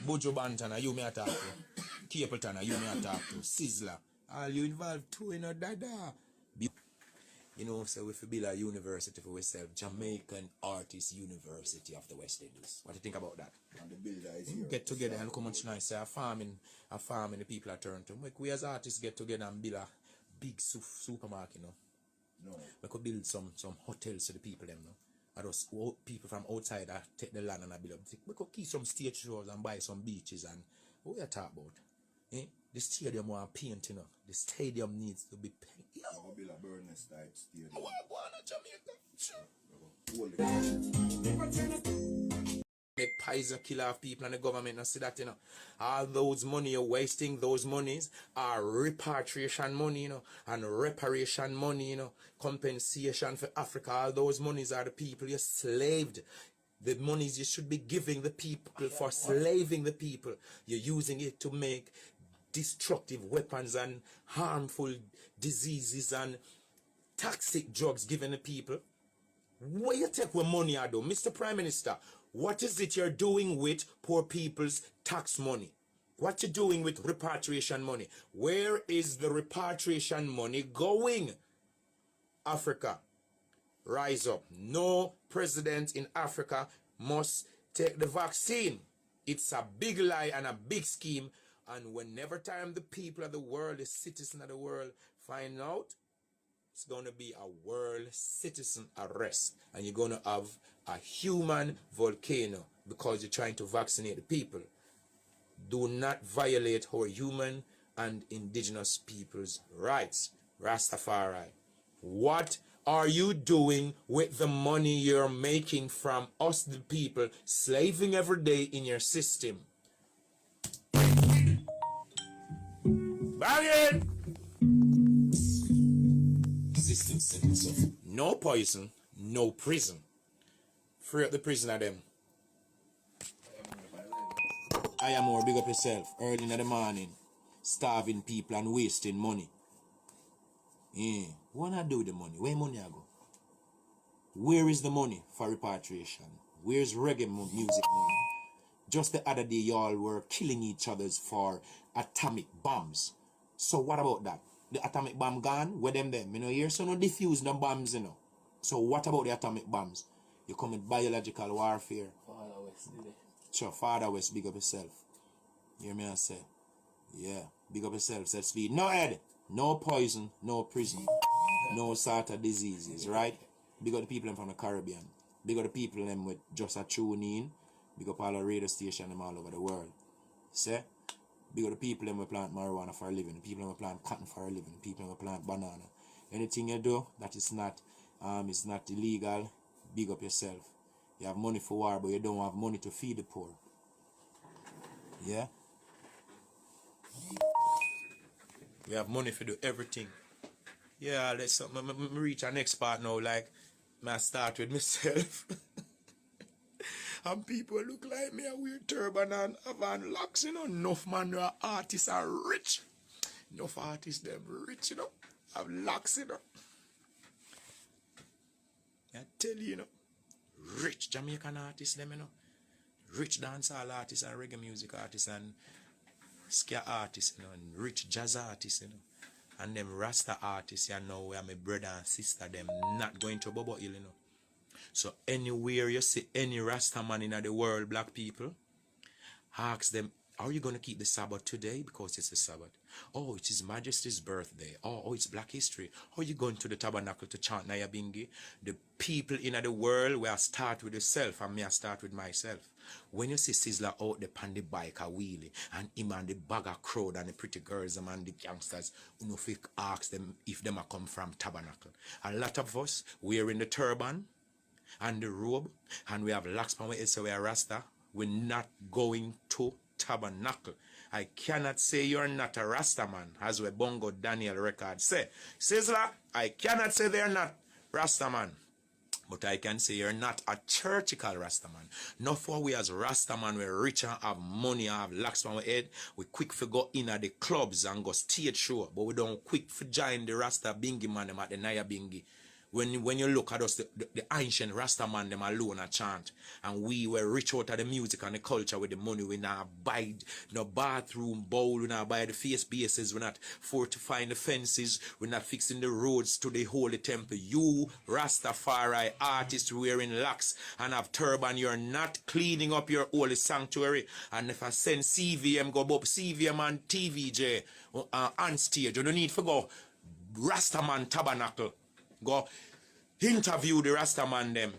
Bojo Banton, you may talk to. Capleton, you may talk to. Sizzla. All you involved too, dada. So we build a university for ourselves, Jamaican Artist University of the West Indies. What do you think about that? And the builder is here. Get together and look how much nice. A farming the people are turned to. We as artists get together and build a big supermarket, No. We could build some hotels to the people, them, And those people from outside that take the land and build up. We could keep some stage shows and buy some beaches and what we are talking about. The stadium want paint, The stadium needs to be painted. I'm going to build a Burness type stadium. I want to go on a Jamaica. Sure. Make pies and kill off people and the government and see that, All those money you're wasting, those monies are repatriation money, and reparation money, compensation for Africa. All those monies are the people you slaved. The monies you should be giving the people for slaving the people. You're using it to make destructive weapons and harmful diseases and toxic drugs given the people. Where you take what money I do? Mr. Prime Minister, what is it you're doing with poor people's tax money? What you doing with repatriation money? Where is the repatriation money going? Africa, rise up. No president in Africa must take the vaccine. It's a big lie and a big scheme. And whenever time the people of the world, the citizens of the world find out, it's going to be a world citizen arrest. And you're going to have a human volcano because you're trying to vaccinate the people. Do not violate our human and indigenous people's rights. Rastafari. What are you doing with the money you're making from us, the people, slaving every day in your system? Bang it! System sentence of no poison, no prison. Free up the prisoner them. I am more big up yourself. Early in the morning, starving people and wasting money. What I do with the money? Where money I go? Where is the money for repatriation? Where's reggae music money? Just the other day, y'all were killing each other for atomic bombs. So what about that? The atomic bomb gone? Where them there? Here, so no diffuse no bombs, So what about the atomic bombs? You come with biological warfare. Father West, did it? Sure, Father West, big up yourself. You hear me I say? Yeah, big up yourself. Set speed. No head, no poison, no prison, no sort of diseases, right? Big up the people from the Caribbean. Big up the people them with just a tune in. Big up all the radio station them all over the world. See? Big up the people them we plant marijuana for a living, the people them we plant cotton for a living, the people them we plant banana. Anything you do that is not illegal, big up yourself. You have money for war, but you don't have money to feed the poor. Yeah? We have money to do everything. Yeah, let's reach our next part now. Like, I start with myself. And people look like me, I wear turban and have on locks, Enough man are artists are rich. Enough artists them rich, Have locks, I tell you, Rich Jamaican artists them, Rich dancehall artists and reggae music artists and ska artists, and rich jazz artists, And them Rasta artists, where my brother and sister, them not going to Bobo Hill, So anywhere you see any Rasta man in the world, black people, ask them, are you going to keep the Sabbath today? Because it's a Sabbath. Oh, it's His Majesty's birthday. Oh, it's Black History. Are you going to the tabernacle to chant Nyabingi? The people in the world, where I start with yourself and me I start with myself. When you see Sizzla out there on the bike a wheelie, and him and the bagger crowd and the pretty girls and the youngsters, ask them if them are come from tabernacle. A lot of us wearing the turban and the robe, and we have locks on our head, so we are Rasta. We're not going to tabernacle. I cannot say you're not a Rasta man, as we Bongo Daniel record say. Sizzla, I cannot say they're not Rasta man, but I can say you're not a churchical Rasta man. Not for we as Rasta man, we're rich and have money and have locks on our head. We quick for go in at the clubs and go stage show, but we don't quick for join the Rasta bingy man them at the Naya bingy. When you look at us, the ancient Rasta man them alone a chant, and we were rich out of the music and the culture with the money. We not buy no bathroom bowl, we not buy the face bases, we're not fortifying the fences, we're not fixing the roads to the holy temple. You Rastafari artists wearing locks and have turban, you're not cleaning up your holy sanctuary. And if I send CVM go up, CVM and TVJ on stage, you don't need to go Rastaman Tabernacle. Go interview the Rastaman them.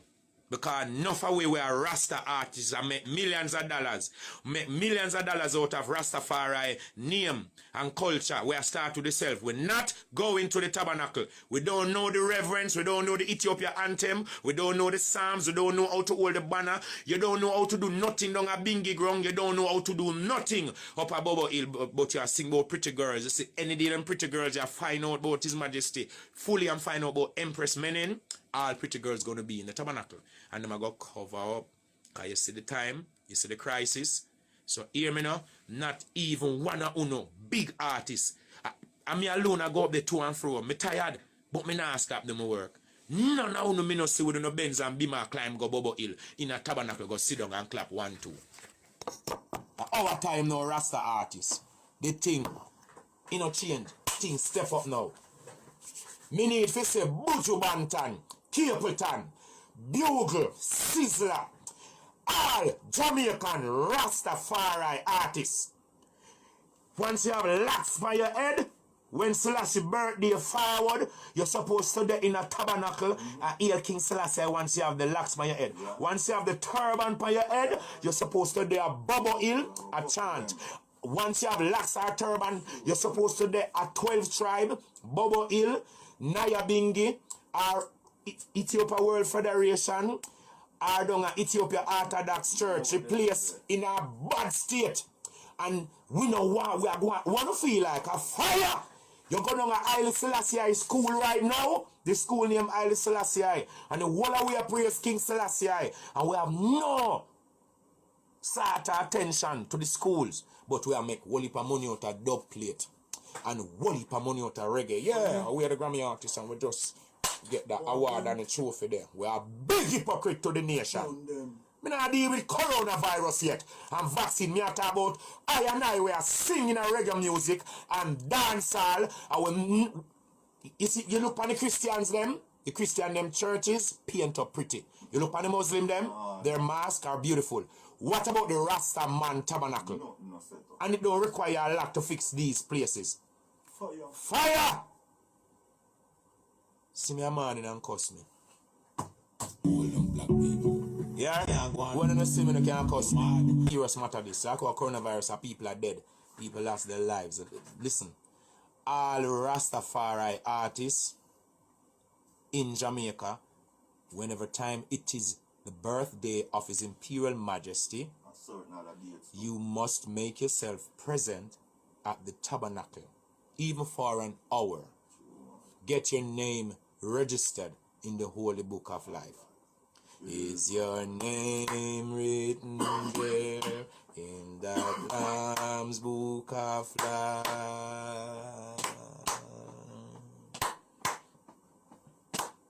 Because enough away we are Rasta artists and make millions of dollars. Make millions of dollars out of Rastafari name and culture. We are start with the self. We're not going to the tabernacle. We don't know the reverence. We don't know the Ethiopia anthem. We don't know the psalms. We don't know how to hold the banner. You don't know how to do nothing down a bingy ground. You don't know how to do nothing up a Bobo Hill. But you are sing about pretty girls. You see any day them pretty girls you find out about His Majesty. Fully and find out about Empress Menen. All pretty girls going to be in the tabernacle. And them are going to cover up. Because you see the time. You see the crisis. So hear me now. Not even one of uno big artists. And me alone I go up there to and fro. Me tired. But me not stop them work. None of uno me no see with no Benz and Bima climb go Bobo Hill. In a tabernacle go sit down and clap 1, 2. Our time now Rasta artists. The thing. You know change. Thing step up now. Me need to say Buju Banton. Capleton, Bugle, Sizzla, all Jamaican Rastafari artists. Once you have locks by your head, when Selassie birthday forward, you're supposed to be in a tabernacle and hear King Selassie once you have the locks by your head. Once you have the turban by your head, you're supposed to be a Bobo Hill, a chant. Once you have locks or turban, you're supposed to be a 12 tribe, Bobo Hill, Nyabingi, or Ethiopia World Federation, or down at Ethiopia Orthodox Church, replaced in a bad state. And we know what we are going to feel like a fire. You're going to Haile Selassie school right now, the school name Haile Selassie, and the whole of we praise King Selassie, and we have no sort of attention to the schools, but we are make whole heap of money out of dub plate and whole heap of money out of reggae. Yeah, we are the Grammy artists and we just get that award and the trophy there. We are big hypocrite to the nation. Me not deal with coronavirus yet and vaccine. Me a talk about I and I we are singing a reggae music and dancehall. You see, you look on the Christians them, the Christian them churches paint up pretty. You look on the Muslim them, their masks are beautiful. What about the Rasta man tabernacle? No, and it don't require a lot to fix these places. Fire! See me a man and cuss me. All them black people. Yeah? When you see me, you can't cuss me. Serious matter this. Like our coronavirus, people are dead. People lost their lives. Listen. All Rastafari artists in Jamaica, whenever time it is the birthday of His Imperial Majesty, you must make yourself present at the tabernacle, even for an hour. Get your name registered in the Holy Book of Life. Is your name written there in that Lamb's Book of Life?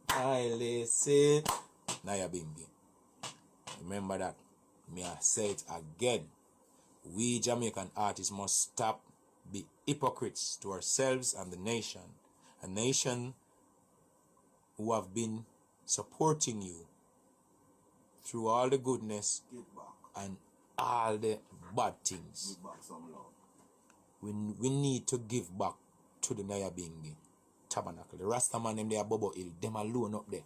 I listen. Nyabingi. Remember that. May I say it again. We Jamaican artists must stop be hypocrites to ourselves and the nation. A nation who have been supporting you through all the goodness and all the bad things. We need to give back to the Nyabingi tabernacle. The Rastaman them there Bobo Hill, them alone up there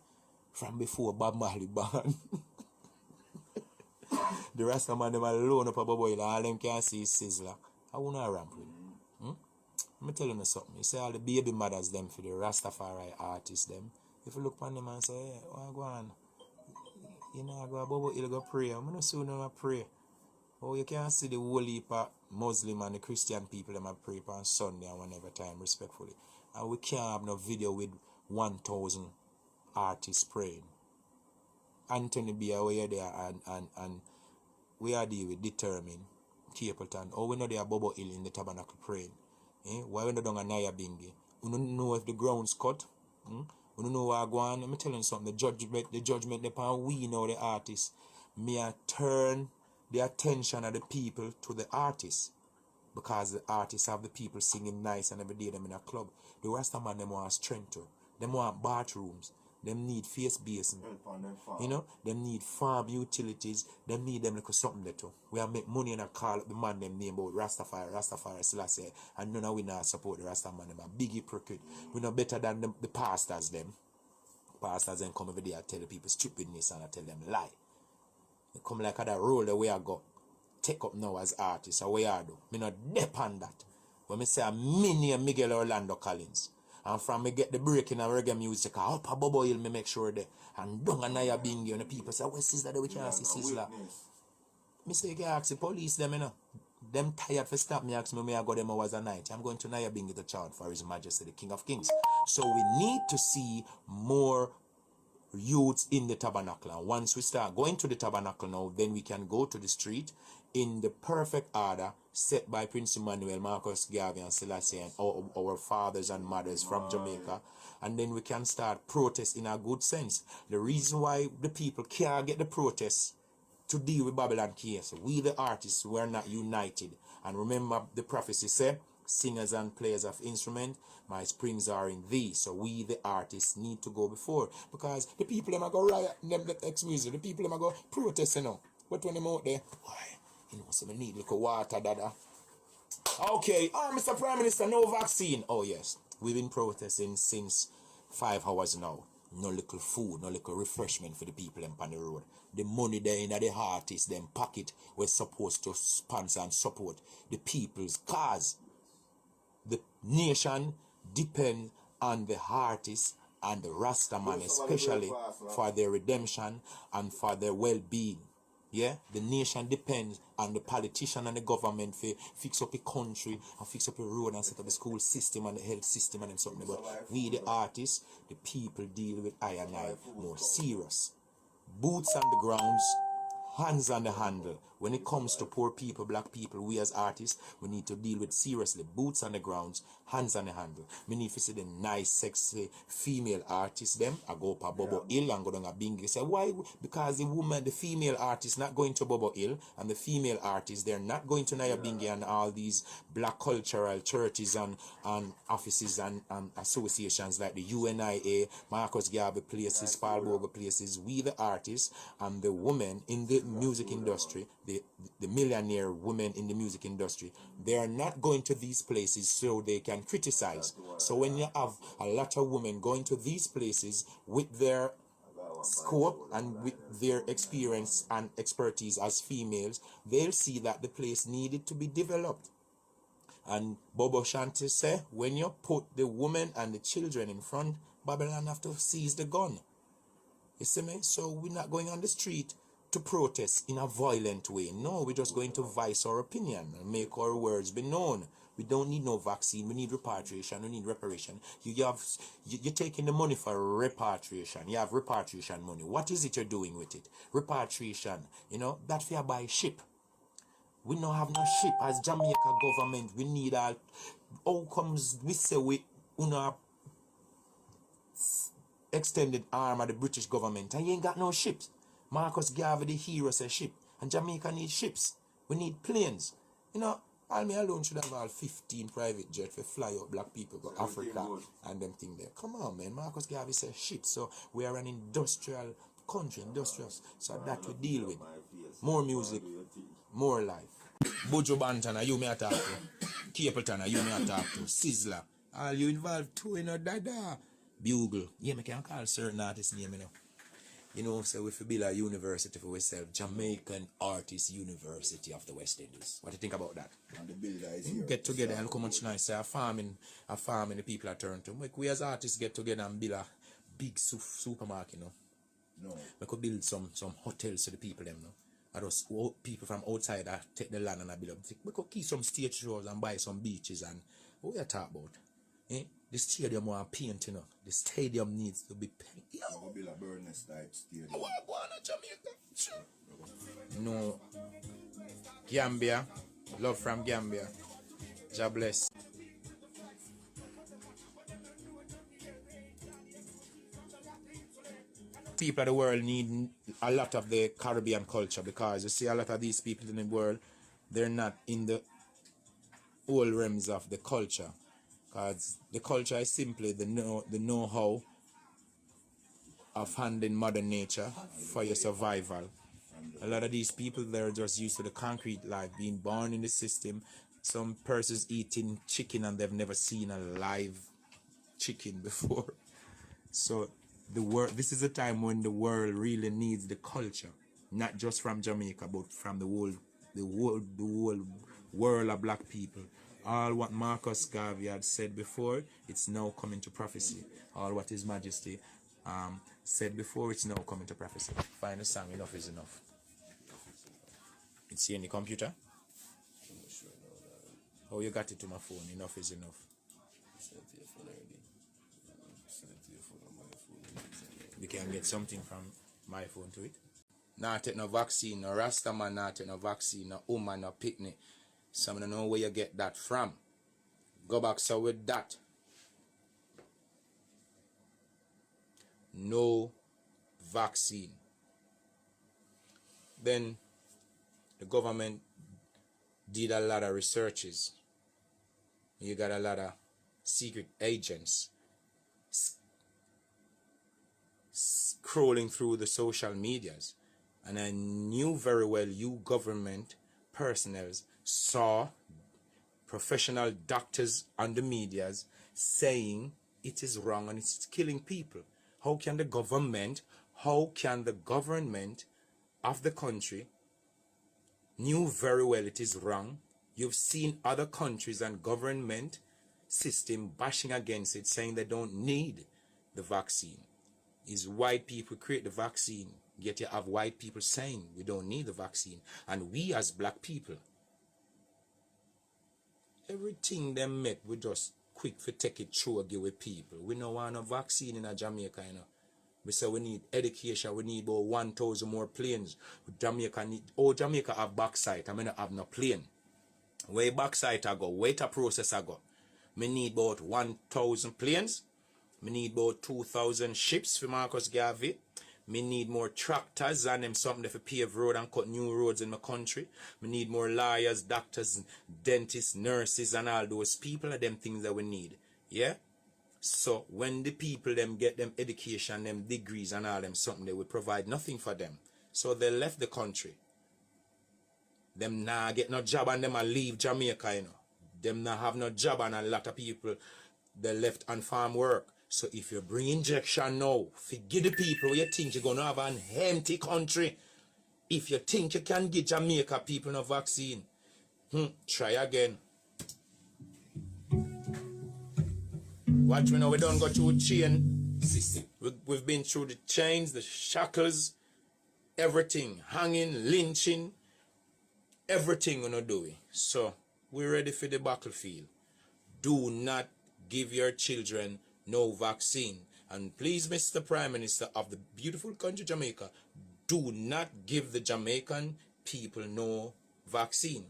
from before Bob Marley born. The Rastaman them alone up at Bobo Hill, all them can see Sizzla. I wanna ramp with them. Let me tell you something. You see all the baby mothers them for the Rastafari artists them. If you look on them and say, hey, what go on? You know, I go to Bobo Hill go pray. I'm not soon I pray. Oh, you can see the whole heap of Muslim and the Christian people them pray on Sunday and whenever time, respectfully. And we can't have no video with 1,000 artists praying. Anthony be away there and we are there with determined Capleton. Oh, we know they are Bobo Hill in the tabernacle praying. Why we not down a Nyabingi? We don't know if the ground's cut. You don't know what I go on? Let me tell you something. The judgment upon we know the artists. Me I turn the attention of the people to the artists. Because the artists have the people singing nice and every day them in a club. The rest of them want strength too. Them want bathrooms. Them need face basin. You know, them need farm utilities. Them need them like something there too. We have make money and I call up the man them name about Rastafari, Selassie. And none of we not support the Rastaman them. A big hypocrite. We know better than the pastors them. Pastors then come every day and tell the people stupidness and I tell them lie. They come like that role the way I go. Take up now as artists, or way I do. Me not depend that. When me say a mini Miguel Orlando Collins, and from me get the breaking of reggae music, up a Bobo Hill, me make sure that. And down a Naya Bingi, and the people say, where's Sizzla that we can't see Sizzla? Me say, you can ask the police them, you know. Them tired for stop me, ask me I go them hours a night. I'm going to Naya Bingi to chant for His Majesty, the King of Kings. So we need to see more youths in the tabernacle. And once we start going to the tabernacle now, then we can go to the street in the perfect order set by Prince Emmanuel, Marcus Garvey and Selassie and our fathers and mothers from Jamaica. And then we can start protest in a good sense. The reason why the people can't get the protests to deal with Babylon case, we the artists were not united. And remember the prophecy said, singers and players of instrument, my springs are in thee. So we the artists need to go before, because the people them are go riot, them the ex-music, the people them are go protest, you know. But when them out there, why? You know, so we need little water, dada. Okay, Mr. Prime Minister, no vaccine. Oh yes, we've been protesting since 5 hours now. No little food, no little refreshment for the people them on the road. The money there in the artists, them pocket, we're supposed to sponsor and support the people's cause. The nation depends on the artists and the Rastaman, especially for their redemption and for their well-being. Yeah, the nation depends on the politician and the government for fix up the country and fix up the road and set up the school system and the health system and something. But we, the artists, the people deal with I and I more serious. Boots on the grounds, hands on the handle. When it comes to poor people, black people, we as artists, we need to deal with seriously. Boots on the grounds, hands on the handle. We need to see the nice, sexy female artists, them. I go up a Bobo Hill and go down a Bingi. Say, why? Because the woman, the female artist, not going to Bobo Hill, and the female artists, they're not going to Naya Bingi and all these black cultural churches and offices and associations like the UNIA, Marcus Garvey places, Paul Boga places. We, the artists, and the women in the music industry, the millionaire women in the music industry, they are not going to these places so they can criticize. So when you have a lot of women going to these places with their scope and with their experience and expertise as females, they'll see that the place needed to be developed. And Bobo Shanti say, when you put the women and the children in front, Babylon have to seize the gun. You see me? So we're not going on the street to protest in a violent way. No, we're just going to voice our opinion and make our words be known. We don't need no vaccine. We need repatriation. We need reparation. You're taking the money for repatriation. You have repatriation money. What is it you're doing with it? Repatriation, you know, that fear by ship. We don't have no ship. As Jamaica government, we need all. How comes we say we have extended arm of the British government and you ain't got no ships? Marcus Garvey, the hero, said ship. And Jamaica needs ships. We need planes. You know, all me alone should have all 15 private jets to fly out black people to Africa and them thing there. Come on, man. Marcus Garvey said ships. So we are an industrial country, industrious. So that we deal with. More music, more life. Bojo Bantana, you may attack to. Capleton, you may attack to. Sizzla. All you involved too, you know, dada. Bugle. Yeah, me can call certain artists name, you know. You know, so we build a university for ourselves, Jamaican Artist University of the West Indies. What do you think about that? And the builder is here. Get together and look how much nice. A farming the people are turned to. Like we as artists get together and build a big supermarket, you know. No. We could build some hotels to the people, them, you know. And those people from outside that take the land and I build up. We could keep some stage shows and buy some beaches and what we are talking about. Eh? The stadium want paint, you know. The stadium needs to be painted. I will build a Burness type stadium. I want to go on to Jamaica. Sure. No. Gambia. Love from Gambia. God bless. people of the world need a lot of the Caribbean culture, because you see a lot of these people in the world, they're not in the old realms of the culture, because the culture is simply the know-how of handling modern nature for your survival. A lot of these people, they're just used to the concrete life, being born in the system. Some persons eating chicken and they've never seen a live chicken before. So this is a time when the world really needs the culture, not just from Jamaica, but from the whole world of black people. All what Marcus Garvey had said before, it's now coming to prophecy. All what His Majesty said before, it's now coming to prophecy. Find a song, enough is enough. It's here in the computer. Oh, you got it to my phone. Enough is enough. We can get something from my phone to it. Not take no vaccine, no Rasta man not take no vaccine, no woman, no picnic. Some don't know where you get that from. Go back so with that. No vaccine. Then the government did a lot of researches. You got a lot of secret agents scrolling through the social medias, and I knew very well you government personnel saw professional doctors on the medias saying it is wrong and it's killing people. How can the government of the country knew very well it is wrong? You've seen other countries and government system bashing against it, saying they don't need the vaccine. Is white people create the vaccine, yet you have white people saying we don't need the vaccine. And we as black people, everything they make, we just quick to take it through and give with people. We don't want no vaccine in a Jamaica, you know. We say we need education, we need about 1,000 more planes. Jamaica have backside, I mean not have no plane. Where backside I go, wait a process I go. We need about 1,000 planes. We need about 2,000 ships for Marcus Garvey. Me need more tractors and them something for pave road and cut new roads in my country. Me need more lawyers, doctors, dentists, nurses, and all those people are them things that we need. Yeah? So when the people them get them education, them degrees and all them something, they will provide nothing for them. So they left the country. Them nah get no job and them a leave Jamaica, you know. Them nah have no job, and a lot of people they left on farm work. So if you bring injection now, forgive the people you think you're going to have an empty country. If you think you can get Jamaica people no vaccine, try again. Watch me now, we don't go through chain system. We've been through the chains, the shackles, everything, hanging, lynching, everything we're not doing. So we're ready for the battlefield. Do not give your children no vaccine. And please, Mr. Prime Minister of the beautiful country Jamaica, do not give the Jamaican people no vaccine.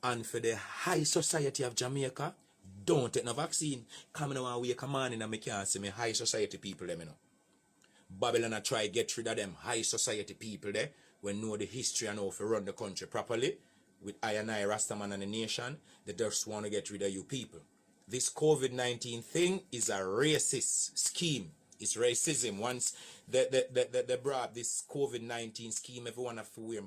And for the high society of Jamaica, don't take no vaccine. Come in and wake a morning and I can't see me high society people them, you know. Babylon I try get rid of them high society people there when know the history and how to run the country properly. With I and I, Rastaman and the nation, they just want to get rid of you people. This COVID-19 thing is a racist scheme. It's racism. Once they brought this COVID-19 scheme, everyone have to wear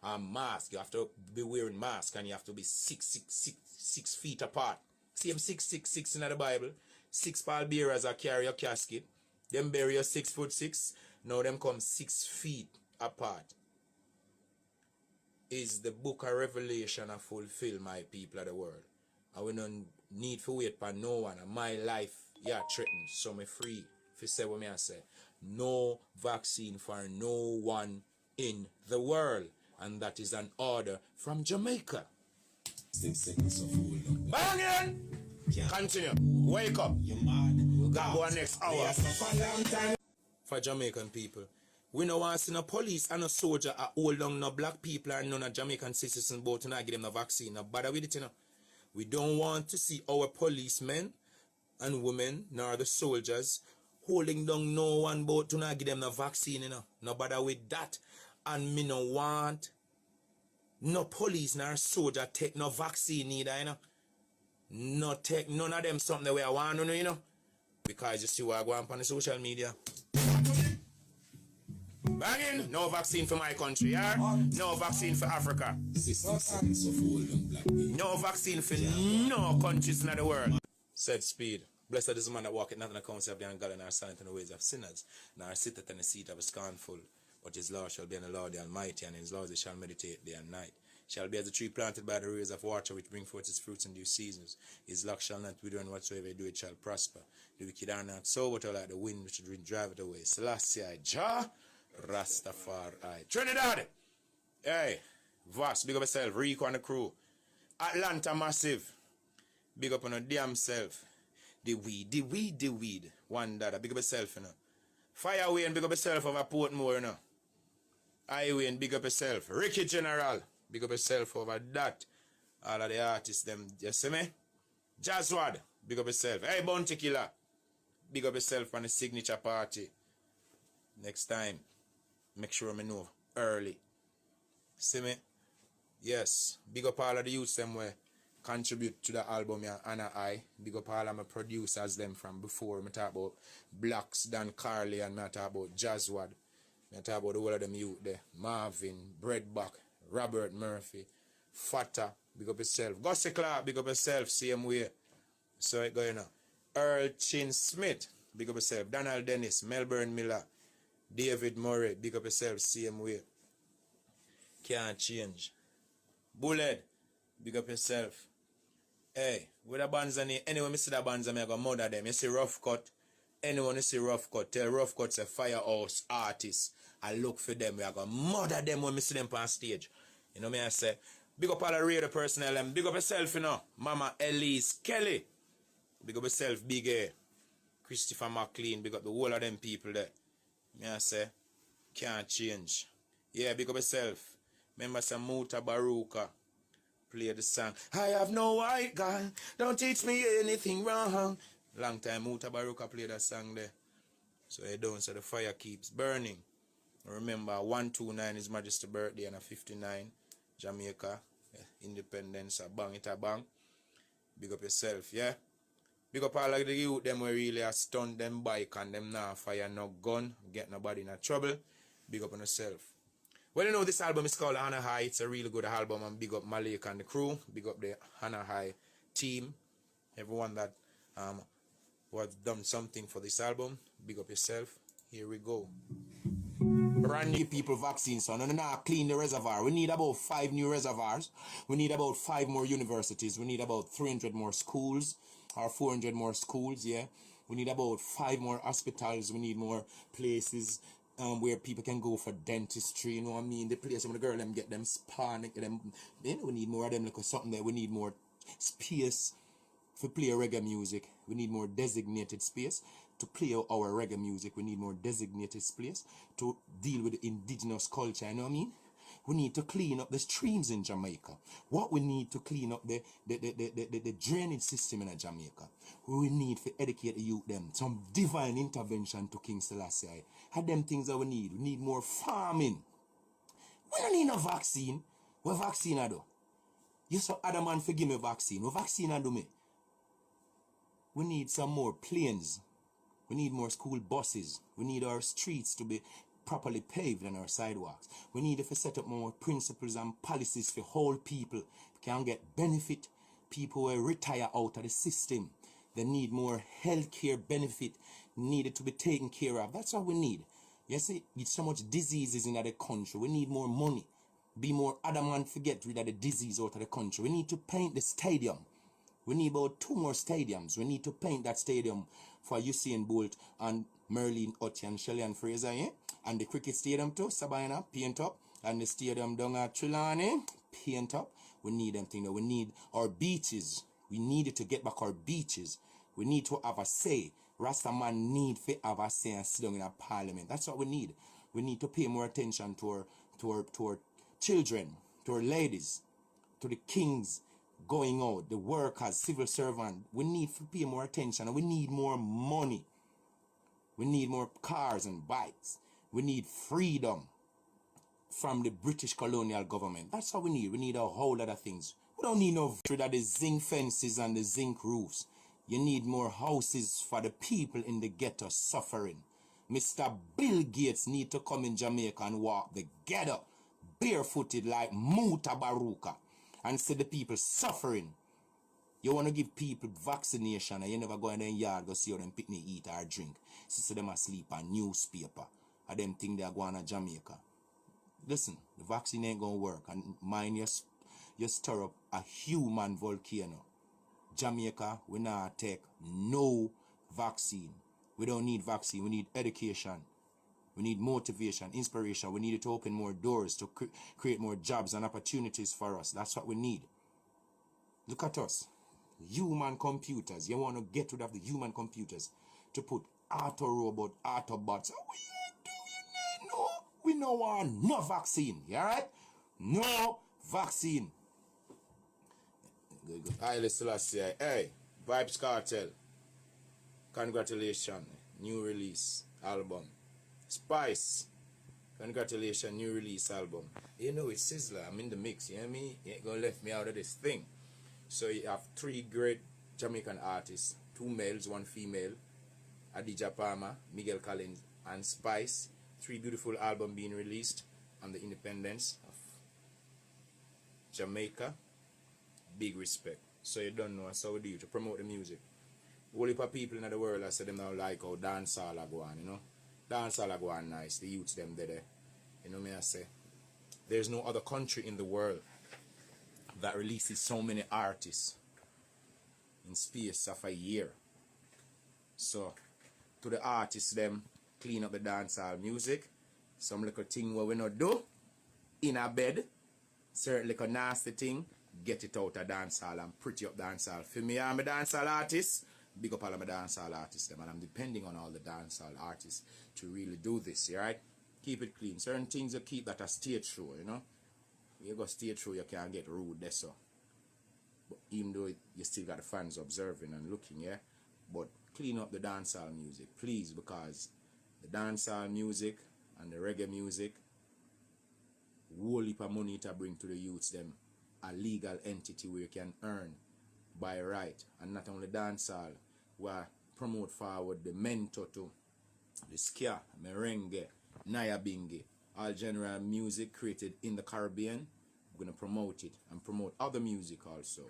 a mask. You have to be wearing mask and you have to be 6 feet apart. See them 666 in the Bible. 6 pallbearers are carry your casket. Them bury you 6'6". Now them come 6 feet apart. Is the book of Revelation a fulfill, my people of the world? And we don't need to wait for no one. And my life, yeah, threatened. So me free. If you say what me I say. No vaccine for no one in the world. And that is an order from Jamaica. 6 seconds of hold. Bang in! Continue. Wake up. We'll go on next hour. For Jamaican people. We no want to see no police and no soldier a hold down no black people and none of Jamaican citizens but to not give them no vaccine. No bother with it, you know. We don't want to see our policemen and women nor the soldiers holding down no one but to not give them the vaccine, you know. No bother with that. And me no want no police nor soldier take no vaccine neither, you know. No take none of them something the way I want to know, you know. Because you see what I go on the social media. Banging, no vaccine for my country, yeah? No vaccine for Africa. 16 seconds of hold on black people. No vaccine for no countries in the world. Said Speed. Blessed is the man that walketh not in the counsel of the ungodly, nor standeth in the ways of sinners, nor sitteth in the seat of the scornful. But his law shall be in the Lord the Almighty, and in his laws he shall meditate day and night. Shall be as a tree planted by the rivers of water, which bring forth its fruits in due seasons. His luck shall not wither, and whatsoever he do it shall prosper. The wicked are not so, but are like the wind which would drive it away. Selassie, Jah, Rastafari. Trinidad! Hey, Voss, big up yourself. Rico and the crew. Atlanta Massive. Big up on your damn self. The weed. One dada. Big up yourself, you know. Fireway and big up yourself over Portmore, you know. Highway and big up yourself. Ricky General. Big up yourself over that. All of the artists, them. You see me? Jazzwad. Big up yourself. Hey, Bounty Killer. Big up yourself on the signature party. Next time, make sure me know early. See me? Yes. Big up all of the youths them way contribute to the album here, Anna I. Big up all of my producers them from before. Me talk about Blacks, Dan Carly, and me talk about Jazzwad. Me talk about the whole of them youth there. Marvin, Breadback, Robert Murphy, Fatta. Big up yourself. Gussie Clark, big up yourself. Same way. So it going on. Earl Chin Smith, big up yourself. Donald Dennis, Melbourne Miller, David Murray, big up yourself. Same way. Can't change. Bullet, big up yourself. Hey, with the bands on it, anyone see the bands, I'm going to murder them. You see Rough Cut, anyone you see Rough Cut, tell Rough Cut's a firehouse artist. I look for them, we are going to murder them when we see them on stage. You know me, I say, big up all the radio personnel, and big up yourself, you know. Mama Elise Kelly, big up yourself, Big A. Christopher McLean, big up the whole of them people there. Me I say, can't change. Yeah, big up yourself. Remember some Muta Baruka. Play the song. I have no white girl. Don't teach me anything wrong. Long time Muta Baruka played that song there. So they don't, so the fire keeps burning. Remember, 129 is Majesty's birthday and a 59. Jamaica. Independence. A bang it a bang. Big up yourself, yeah? Big up all of the youth, them were really a stunt them bike and them now fire no gun, get nobody in a trouble. Big up on yourself. Well, you know, this album is called Hannah High. It's a really good album, and big up Malik and the crew. Big up the Hannah High team. Everyone that was done something for this album. Big up yourself. Here we go. Brand new people vaccine, son. And now clean the reservoir. We need about 5 new reservoirs. We need about 5 more universities. We need about 300 more schools. Or 400 more schools, yeah. We need about 5 more hospitals. We need more places where people can go for dentistry, you know what I mean? The place where the girl them get them spa, and get them, you know, we need more of them, like something there. We need more space for play reggae music. We need more designated space to play our reggae music. We need more designated space to deal with the indigenous culture, you know what I mean? We need to clean up the streams in Jamaica. What we need to clean up the drainage system in Jamaica. We need to educate the youth them. Some divine intervention to King Selassie. Had them things that we need. We need more farming. We don't need no vaccine. What vaccine I do? You saw other man forgive me vaccine. What vaccine I do me? We need some more planes. We need more school buses. We need our streets to be properly paved on our sidewalks. We need to set up more principles and policies for whole people. Can get benefit. People will retire out of the system. They need more healthcare benefit needed to be taken care of. That's what we need. You see, with so much diseases in the country, we need more money. Be more adamant to get rid of the disease out of the country. We need to paint the stadium. We need about 2 more stadiums. We need to paint that stadium for Usain Bolt and Merlin Otti and Shelley and Fraser, yeah? And the cricket stadium too, Sabina, paint up. And the stadium down at Trelawney, paint up. We need them things. We need our beaches. We need to get back our beaches. We need to have a say. Rastaman need to have a say and sit down in a parliament. That's what we need. We need to pay more attention to our children, to our ladies, to the kings going out, the workers, civil servant. We need to pay more attention and we need more money. We need more cars and bikes. We need freedom from the British colonial government. That's what we need. We need a whole lot of things. We don't need no victory that the zinc fences and the zinc roofs. You need more houses for the people in the ghetto suffering. Mr. Bill Gates need to come in Jamaica and walk the ghetto barefooted like Muta Baruka and see the people suffering. You want to give people vaccination and you never go in their yard go see how them picnic eat or drink. See them asleep on newspaper. And them think they're going to Jamaica. Listen, the vaccine ain't going to work. And mind you stir up a human volcano. Jamaica, we not take no vaccine. We don't need vaccine. We need education. We need motivation, inspiration. We need it to open more doors, to create more jobs and opportunities for us. That's what we need. Look at us. Human computers. You want to get rid of the human computers to put auto-robot, Autobots. What you doing? No, we don't want no vaccine. You alright? No vaccine. Good. Haile Selassie. Hey, Vibes Cartel. Congratulations. New release album. Spice. Congratulations. New release album. You know it's Sizzla. I'm in the mix. You hear me? You ain't gonna left me out of this thing. So you have 3 great Jamaican artists. 2 males, 1 female. Adidja Palmer, Miguel Collins, and Spice. 3 beautiful albums being released on the independence of Jamaica. Big respect. So you don't know how we do to promote the music. Whole heap of people in the world I say them now like how dancehall are going, you know. Dancehall are going nice. The youths them there. You know me I say. There's no other country in the world that releases so many artists in space of a year. So to the artists them clean up the dancehall music. Some little thing what we not do in a bed. Certain little nasty thing. Get it out of dancehall and pretty up dancehall. For me, I'm a dancehall artist. Big up all of my dancehall artists, them, and I'm depending on all the dancehall artists to really do this, right? Keep it clean. Certain things you keep that a stage show, you know? You go stage show, you can't get rude, that's so. But even though you still got the fans observing and looking, yeah? But clean up the dancehall music, please, because the dancehall music and the reggae music, whole heap of money to bring to the youths, them. A legal entity where you can earn by right, and not only dancehall, we promote forward the mento too, the ska, merengue, naya bingi, all genre music created in the Caribbean. We're gonna promote it and promote other music also,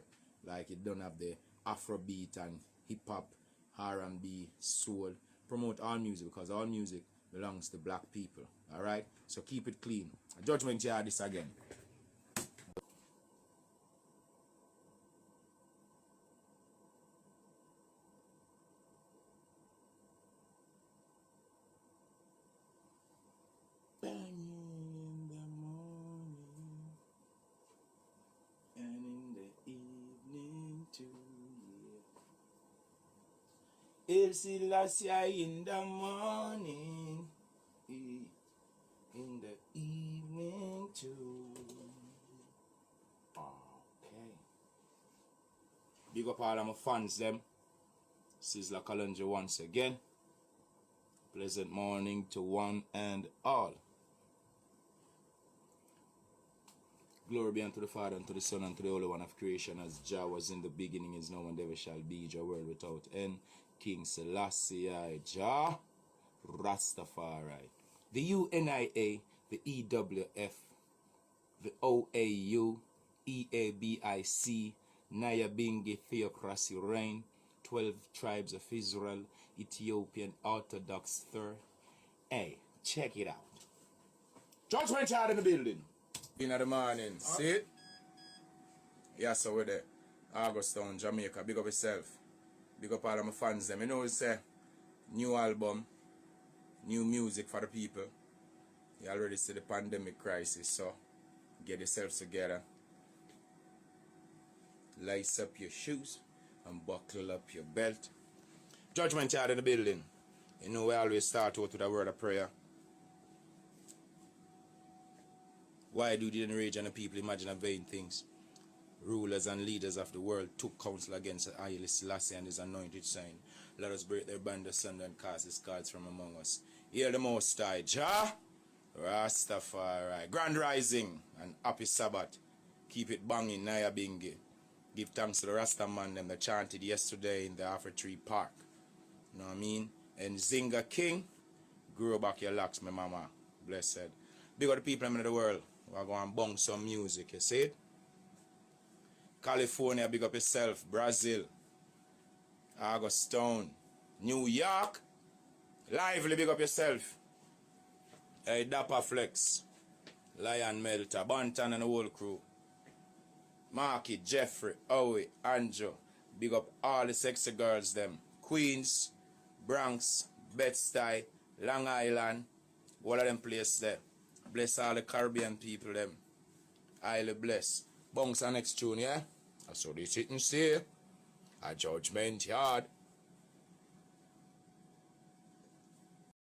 like it don't have the Afrobeat and hip hop, R&B, soul. Promote all music because all music belongs to black people. All right, so keep it clean. Judgment Yard this again. In the morning and in the evening too. El Selassie in the morning, in the evening too. Okay. Big up all of my fans them. Sizzla Kalonji once again. Pleasant morning to one and all. Glory be unto the Father, and to the Son, and to the Holy One of creation, as Jah was in the beginning, is now, and ever shall be, Jah world without end. King Selassie, Jah, Rastafari. The UNIA, the EWF, the OAU, EABIC, Nyabingi Theocracy Reign, 12 Tribes of Israel, Ethiopian Orthodox Third. Hey, check it out. Judgment Yard in the building. In the morning, see it? Yeah, so we're there. Augustown, Jamaica. Big up yourself. Big up all of my fans them. You know it's a new album, new music for the people. You already see the pandemic crisis, so get yourselves together. Lace up your shoes and buckle up your belt. Judgment Yard in the building. You know we always start out with a word of prayer. Why do the enrage and the people imagine and vain things? rulers and leaders of the world took counsel against Haile Selassie and his anointed, saying, let us break their band asunder and cast his cards from among us. Hear the Most High, Jah Rastafari. Grand Rising and happy Sabbath. Keep it banging, Naya Bingi. Give thanks to the Rasta man them that chanted yesterday in the Afro Tree Park. You know what I mean? And Zinga King, grow back your locks, my mama. Blessed. Big up the people in the world. We're going to bang some music, you see it? California, big up yourself. Brazil, Augustown, New York, lively, big up yourself. Hey, Dapper Flex, Lion Melter, Bantan and the whole crew. Marky, Jeffrey, Owie, Andrew, big up all the sexy girls them. Queens, Bronx, Bed-Stuy, Long Island, all of them places there. Bless all the Caribbean people them. Highly bless. Bounce our next tune, yeah? I saw this sitting still. A judgment yard.